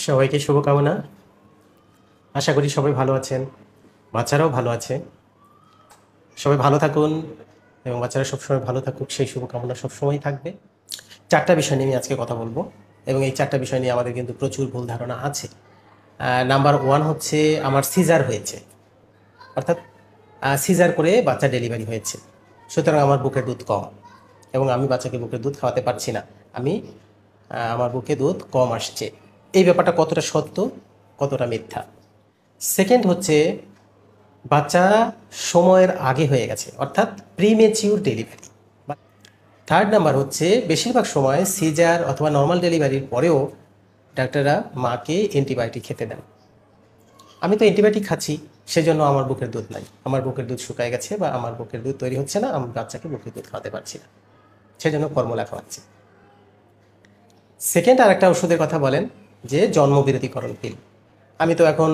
সবাইকে শুভকামনা। আশা করি সবাই ভালো আছেন, বাচ্চারাও ভালো আছে। সবাই ভালো থাকুন এবং বাচ্চারা সবসময় ভালো থাকুক, সেই শুভকামনা সবসময় থাকবে। চারটা বিষয় নিয়ে আমি আজকে কথা বলবো এবং এই চারটা বিষয় নিয়ে আমাদের কিন্তু প্রচুর ভুল ধারণা আছে। নাম্বার ওয়ান হচ্ছে আমার সিজার হয়েছে, অর্থাৎ সিজার করে বাচ্চা ডেলিভারি হয়েছে, সুতরাং আমার বুকের দুধ কম এবং আমি বাচ্চাকে বুকের দুধ খাওয়াতে পারছি না। আমার বুকে দুধ কম আসছে। এই ব্যাপারটা কতটা সত্য, কতটা মিথ্যা? সেকেন্ড হচ্ছে বাচ্চা সময়ের আগে হয়ে গেছে, অর্থাৎ প্রিমেচিউর ডেলিভারি। থার্ড নাম্বার হচ্ছে বেশিরভাগ সময় সিজার অথবা নর্মাল ডেলিভারির পরেও ডাক্তাররা মাকে অ্যান্টিবায়োটিক খেতে দেন। আমি তো অ্যান্টিবায়োটিক খাচ্ছি, সেজন্য আমার বুকের দুধ নাই, আমার বুকের দুধ শুকায় গেছে বা আমার বুকের দুধ তৈরি হচ্ছে না, আমি বাচ্চাকে বুকের দুধ খাওয়াতে পারছি না, সেজন্য ফর্মুলা খাওয়াচ্ছি। সেকেন্ড আরেকটা ওষুধের কথা বলেন যে জন্মবিরতিকরণ পিল। আমি তো এখন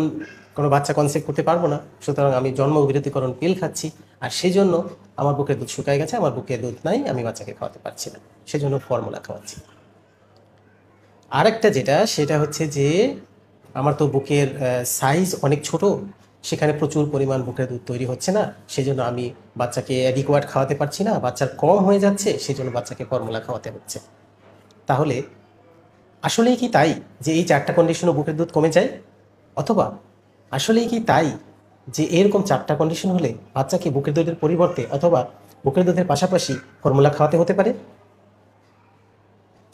কোনো বাচ্চা কনসেপ্ট করতে পারবো না, সুতরাং আমি জন্মবিরতিকরণ পিল খাচ্ছি, আর সেই জন্য আমার বুকের দুধ শুকায় গেছে, আমার বুকে দুধ নাই, আমি বাচ্চাকে খাওয়াতে পারছি না, সেজন্য ফর্মুলা খাওয়াচ্ছি। আরেকটা যেটা, সেটা হচ্ছে যে আমার তো বুকের সাইজ অনেক ছোট, সেখানে প্রচুর পরিমাণ বুকের দুধ তৈরি হচ্ছে না, সেজন্য আমি বাচ্চাকে অ্যাডিকুয়েট খাওয়াতে পারছি না, বাচ্চার কম হয়ে যাচ্ছে, সেজন্য বাচ্চাকে ফর্মুলা খাওয়াতে হচ্ছে। তাহলে আসলেই কি তাই যে এই চারটা কন্ডিশনও বুকের দুধ কমে যায়? অথবা আসলেই কি তাই যে এরকম চারটা কন্ডিশন হলে বাচ্চাকে বুকের দুধের পরিবর্তে অথবা বুকের দুধের পাশাপাশি ফর্মুলা খাওয়াতে হতে পারে?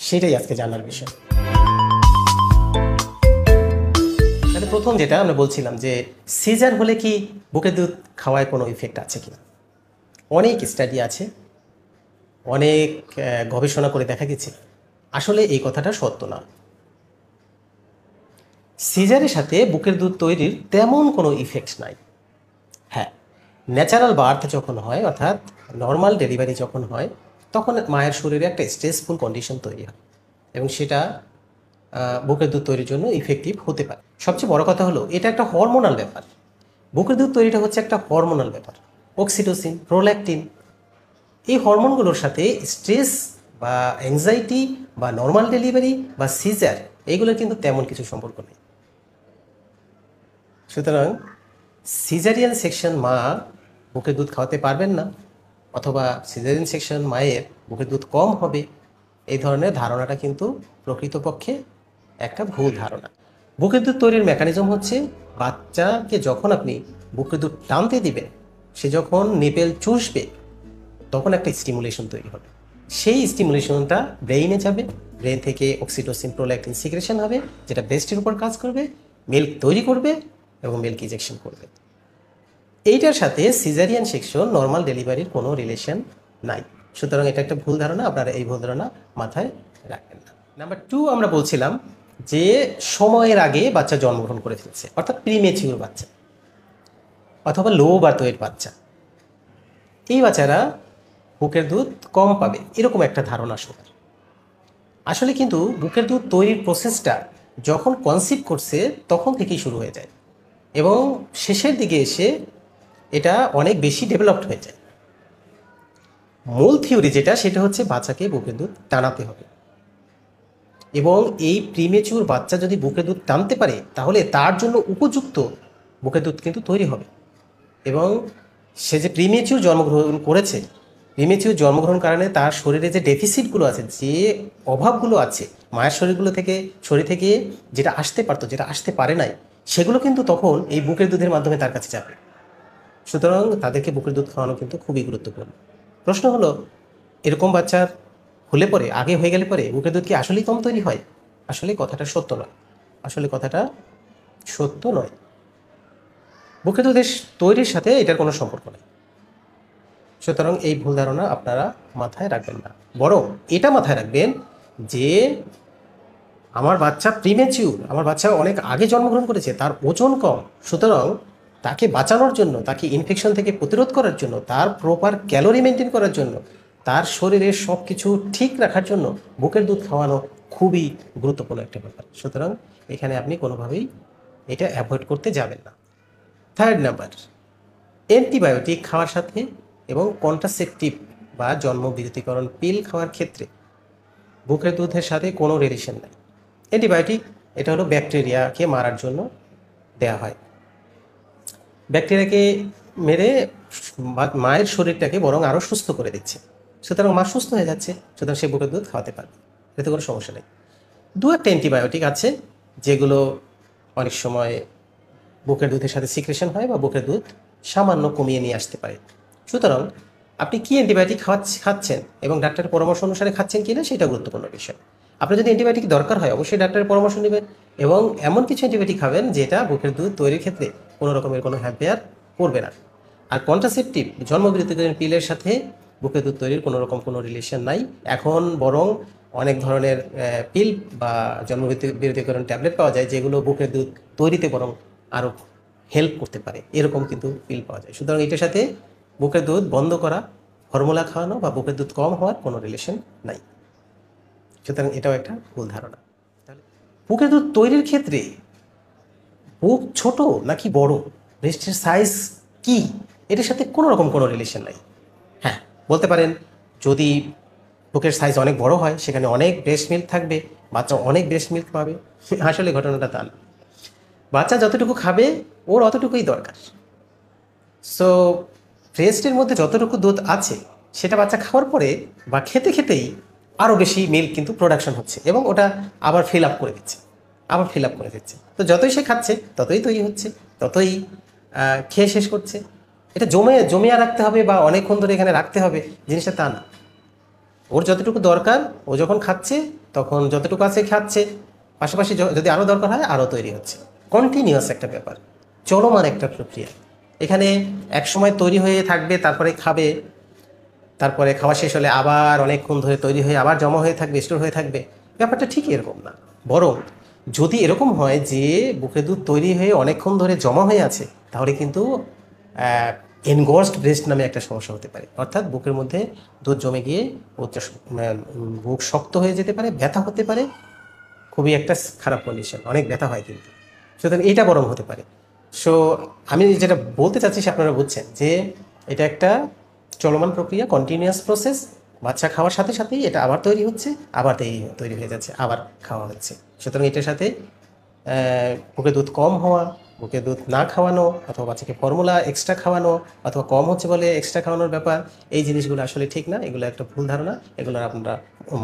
সেটাই আজকে জানার বিষয়। তাহলে প্রথম যেটা আমরা বলছিলাম যে সিজার হলে কি বুকের দুধ খাওয়ায় কোনো ইফেক্ট আছে কিনা? অনেক স্টাডি আছে, অনেক গবেষণা করে দেখা গেছে আসলে এই কথাটা সত্য না। সিজারের সাথে বুকের দুধ তৈরির তেমন কোনো ইফেক্ট নাই। হ্যাঁ, ন্যাচারাল বার্থ যখন হয়, অর্থাৎ নর্মাল ডেলিভারি যখন হয়, তখন মায়ের শরীরে একটা স্ট্রেসফুল কন্ডিশন তৈরি হয় এবং সেটা বুকের দুধ তৈরির জন্য ইফেক্টিভ হতে পারে। সবচেয়ে বড় কথা হলো এটা একটা হরমোনাল ব্যাপার। বুকের দুধ তৈরিটা হচ্ছে একটা হরমোনাল ব্যাপার। অক্সিটোসিন, প্রোল্যাকটিন, এই হরমোনগুলোর সাথে স্ট্রেস বা অ্যাংজাইটি বা নর্মাল ডেলিভারি বা সিজার, এইগুলোর কিন্তু তেমন কিছু সম্পর্ক নেই। সুতরাং সিজারিয়ান সেকশন মা বুকের দুধ খাওয়াতে পারবেন না, অথবা সিজারিয়ান সেকশন মায়ের বুকের দুধ কম হবে, এই ধরনের ধারণাটা কিন্তু প্রকৃতপক্ষে একটা ভুল ধারণা। বুকের দুধ তৈরির মেকানিজম হচ্ছে বাচ্চাকে যখন আপনি বুকের দুধ টানতে দিবেন, সে যখন নিপেল চুষবে, তখন একটা স্টিমুলেশন তৈরি হবে। সেই স্টিমুলেশনটা ব্রেইনে যাবে, ব্রেন থেকে অক্সিটোসিন, প্রোল্যাকটিন সিক্রেশন হবে, যেটা ব্রেস্টের উপর কাজ করবে, মিল্ক তৈরি করবে এবং মিল্ক ইজেকশন করবে। এইটার সাথে সিজারিয়ান সেকশন নর্মাল ডেলিভারির কোনো রিলেশন নাই। সুতরাং এটা একটা ভুল ধারণা, আপনারা এই ভুল ধারণা মাথায় রাখবেন না। নাম্বার টু, আমরা বলছিলাম যে সময়ের আগে বাচ্চা জন্মগ্রহণ করে ফেলছে, অর্থাৎ প্রিমেচিউর বাচ্চা অথবা লো বার্থ ওয়েট বাচ্চা, এই বাচ্চারা বুকের দুধ কম পাবে, এরকম একটা ধারণা সবার। আসলে কিন্তু বুকের দুধ তৈরির প্রসেসটা যখন কনসিভ করছে তখন থেকেই শুরু হয়ে যায় এবং শেষের দিকে এসে এটা অনেক বেশি ডেভেলপড হয়ে যায়। মূল থিওরি যেটা, সেটা হচ্ছে বাচ্চাকে বুকের দুধ টানাতে হবে এবং এই প্রিমেচিউর বাচ্চা যদি বুকের দুধ টানতে পারে, তাহলে তার জন্য উপযুক্ত বুকের দুধ কিন্তু তৈরি হবে এবং সে যে প্রিমেচিউর জন্মগ্রহণ করেছে, প্রিমেচিউর জন্মগ্রহণ কারণে তার শরীরে যে ডেফিসিটগুলো আছে, যে অভাবগুলো আছে মায়ের শরীর থেকে যেটা আসতে পারতো, যেটা আসতে পারে নাই, সেগুলো কিন্তু তখন এই বুকের দুধের মাধ্যমে তার কাছে যাবে। সুতরাং তাদেরকে বুকের দুধ খাওয়ানো কিন্তু খুবই গুরুত্বপূর্ণ। প্রশ্ন হলো, এরকম বাচ্চার হলে পরে, আগে হয়ে গেলে পরে বুকের দুধ কি আসলেই কম তৈরি হয়? আসলে কথাটা সত্য নয়, আসলে কথাটা সত্য নয়। বুকের দুধের তৈরির সাথে এটার কোনো সম্পর্ক নেই। সুতরাং এই ভুল ধারণা আপনারা মাথায় রাখবেন না, বরং এটা মাথায় রাখবেন যে আমার বাচ্চা প্রিমেচিউর, আমার বাচ্চা অনেক আগে জন্মগ্রহণ করেছে, তার ওজন কম, সুতরাং তাকে বাঁচানোর জন্য, তাকে ইনফেকশন থেকে প্রতিরোধ করার জন্য, তার প্রপার ক্যালোরি মেনটেন করার জন্য, তার শরীরের সব কিছু ঠিক রাখার জন্য বুকের দুধ খাওয়ানো খুবই গুরুত্বপূর্ণ একটা ব্যাপার। সুতরাং এখানে আপনি কোনোভাবেই এটা অ্যাভয়েড করতে যাবেন না। থার্ড নাম্বার, অ্যান্টিবায়োটিক খাওয়ার সাথে এবং কন্ট্রাসেপটিভ বা জন্মবিরতিকরণ পিল খাওয়ার ক্ষেত্রে বুকের দুধের সাথে কোনো রিলেশন নেই। অ্যান্টিবায়োটিক এটা হলো ব্যাকটেরিয়াকে মারার জন্য দেয়া হয়। ব্যাকটেরিয়াকে মেরে মায়ের শরীরটাকে বরং আরও সুস্থ করে দিচ্ছে, সুতরাং মা সুস্থ হয়ে যাচ্ছে, সুতরাং সে বুকের দুধ খাওয়াতে পারবে, এতে কোনো সমস্যা নেই। দু একটা অ্যান্টিবায়োটিক আছে যেগুলো অনেক সময় বুকের দুধের সাথে সিক্রেশন হয় বা বুকের দুধ সামান্য কমিয়ে নিয়ে আসতে পারে। সুতরাং আপনি কি অ্যান্টিবায়োটিক খাচ্ছেন এবং ডাক্তারের পরামর্শ অনুসারে খাচ্ছেন কিনা সেটা গুরুত্বপূর্ণ বিষয়। আপনার যদি অ্যান্টিবায়োটিক দরকার হয় অবশ্যই ডাক্তারের পরামর্শ নেবেন এবং এমন কিছু অ্যান্টিবায়োটিক খাবেন যেটা বুকের দুধ তৈরির ক্ষেত্রে কোনো রকমের কোনো হ্যাম্পেয়ার করবে না। আর কন্ট্রাসেপটিভ জন্মবিরতিকালীন পিলের সাথে বুকের দুধ তৈরির কোনো রকম কোনো রিলেশন নাই। এখন বরং অনেক ধরনের পিল বা জন্মবিরতিকরণ ট্যাবলেট পাওয়া যায় যেগুলো বুকের দুধ তৈরিতে বরং আরও হেল্প করতে পারে, এরকম কিন্তু পিল পাওয়া যায়। সুতরাং এটার সাথে বুকের দুধ বন্ধ করা, ফর্মুলা খাওয়ানো বা বুকের দুধ কম হওয়ার কোনো রিলেশন নাই। সুতরাং এটাও একটা ভুল ধারণা। তাহলে বুকের দুধ তৈরির ক্ষেত্রে বুক ছোট নাকি বড়, ব্রেস্টের সাইজ কি, এটার সাথে কোনো রকম কোনো রিলেশন নাই। হ্যাঁ, বলতে পারেন যদি বুকের সাইজ অনেক বড় হয় সেখানে অনেক ব্রেস্ট মিল্ক থাকবে, বাচ্চা অনেক ব্রেস্ট মিল্ক পাবে। আসলে ঘটনাটা তা না। বাচ্চা যতটুকু খাবে ওর অতটুকুই দরকার। সো ব্রেস্টের মধ্যে যতটুকু দুধ আছে সেটা বাচ্চা খাওয়ার পরে বা খেতে খেতেই আরও বেশি মিল্ক কিন্তু প্রোডাকশন হচ্ছে এবং ওটা আবার ফিল আপ করে দিচ্ছে, আবার ফিল আপ করে দিচ্ছে। তো যতই সে খাচ্ছে ততই তৈরি হচ্ছে, ততই খেয়ে শেষ করছে। এটা জমিয়ে রাখতে হবে বা অনেকক্ষণ ধরে এখানে রাখতে হবে জিনিসটা তা না। ওর যতটুকু দরকার ও যখন খাচ্ছে তখন যতটুকু আছে খাচ্ছে, পাশাপাশি যদি আরও দরকার হয় আরও তৈরি হচ্ছে। কন্টিনিউয়াস একটা ব্যাপার, চলমান একটা প্রক্রিয়া। এখানে এক সময় তৈরি হয়ে থাকবে, তারপরে খাবে, তারপরে খাওয়া শেষ হলে আবার অনেকক্ষণ ধরে তৈরি হয়ে আবার জমা হয়ে থাকবে, স্টোর হয়ে থাকবে। ব্যাপারটা ঠিক এরকম না। বরং যদি এরকম হয় যে বুকের দুধ তৈরি হয়ে অনেকক্ষণ ধরে জমা হয়ে আছে তাহলে কিন্তু এনগর্সড ব্রেস্ট নামে একটা সমস্যা হতে পারে। অর্থাৎ বুকের মধ্যে দুধ জমে গিয়ে বুক শক্ত হয়ে যেতে পারে, ব্যথা হতে পারে, খুবই একটা খারাপ কন্ডিশন, অনেক ব্যথা হয় কিন্তু। সুতরাং এটা বরং হতে পারে। সো আমি যেটা বলতে চাচ্ছি সে আপনারা বুঝছেন যে এটা একটা চলমান প্রক্রিয়া, কন্টিনিউয়াস প্রসেস। বাচ্চা খাওয়ার সাথে সাথেই এটা আবার তৈরি হচ্ছে, আবার তৈরি হয়ে যাচ্ছে, আবার খাওয়া হচ্ছে। সুতরাং এটার সাথে বুকে দুধ কম হওয়া, বুকে দুধ না খাওয়ানো, অথবা বাচ্চাকে ফর্মুলা এক্সট্রা খাওয়ানো, অথবা কম হচ্ছে বলে এক্সট্রা খাওয়ানোর ব্যাপার, এই জিনিসগুলো আসলে ঠিক না। এগুলো একটা ভুল ধারণা, এগুলো আপনারা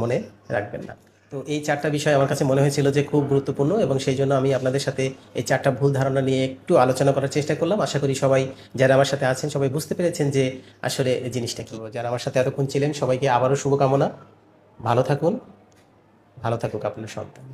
মনে রাখবেন না। তো এই চারটা বিষয় আমার কাছে মনে হয়েছিল যে খুব গুরুত্বপূর্ণ এবং সেই জন্য আমি আপনাদের সাথে এই চারটা ভুল ধারণা নিয়ে একটু আলোচনা করার চেষ্টা করলাম। আশা করি সবাই যারা আমার সাথে আছেন সবাই বুঝতে পেরেছেন যে আসলে এই জিনিসটা কী। যারা আমার সাথে এতক্ষণ ছিলেন সবাইকে আবারও শুভকামনা। ভালো থাকুন, ভালো থাকুক আপনার সন্তান।